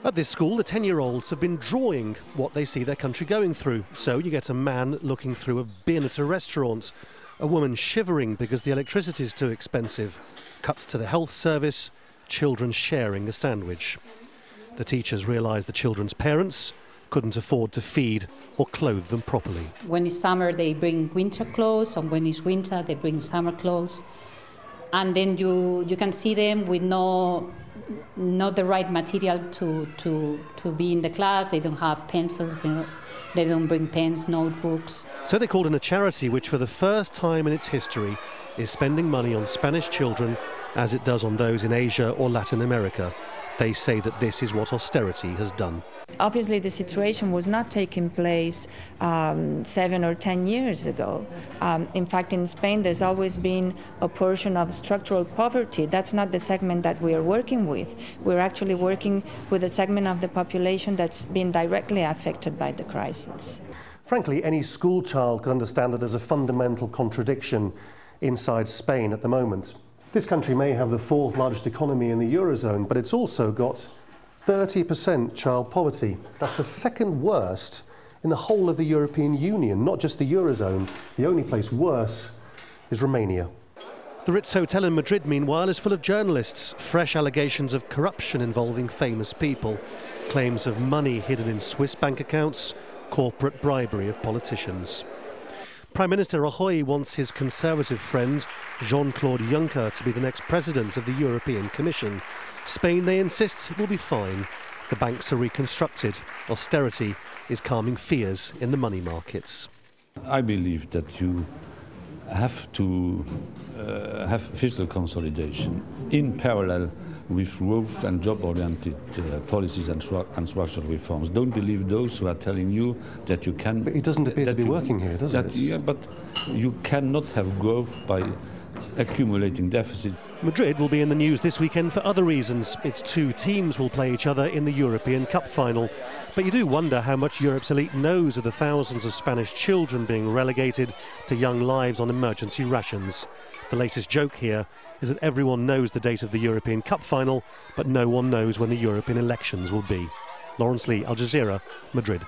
At this school, the 10-year-olds have been drawing what they see their country going through. So you get a man looking through a bin at a restaurant, a woman shivering because the electricity is too expensive, cuts to the health service, children sharing a sandwich. The teachers realise the children's parents couldn't afford to feed or clothe them properly. When it's summer, they bring winter clothes, and when it's winter, they bring summer clothes. And then you can see them with not the right material to be in the class. They don't have pencils, they don't bring pens, notebooks. So they called in a charity which for the first time in its history is spending money on Spanish children as it does on those in Asia or Latin America. They say that this is what austerity has done. Obviously, the situation was not taking place 7 or 10 years ago. In fact, in Spain, there's always been a portion of structural poverty. That's not the segment that we are working with. We're actually working with a segment of the population that's been directly affected by the crisis. Frankly, any school child could understand that there's a fundamental contradiction inside Spain at the moment. This country may have the fourth largest economy in the Eurozone, but it's also got 30% child poverty. That's the second worst in the whole of the European Union, not just the Eurozone. The only place worse is Romania. The Ritz Hotel in Madrid, meanwhile, is full of journalists. Fresh allegations of corruption involving famous people. Claims of money hidden in Swiss bank accounts, corporate bribery of politicians. Prime Minister Rajoy wants his Conservative friend Jean-Claude Juncker to be the next president of the European Commission. Spain, they insist, will be fine. The banks are reconstructed. Austerity is calming fears in the money markets. I believe that you have to have fiscal consolidation in parallel with growth and job-oriented policies and structural reforms. Don't believe those who are telling you that you can... But it doesn't appear to be working here, does it? Yeah, but you cannot have growth by accumulating deficits. Madrid will be in the news this weekend for other reasons. Its two teams will play each other in the European Cup final. But you do wonder how much Europe's elite knows of the thousands of Spanish children being relegated to young lives on emergency rations. The latest joke here is that everyone knows the date of the European Cup final, but no one knows when the European elections will be. Lawrence Lee, Al Jazeera, Madrid.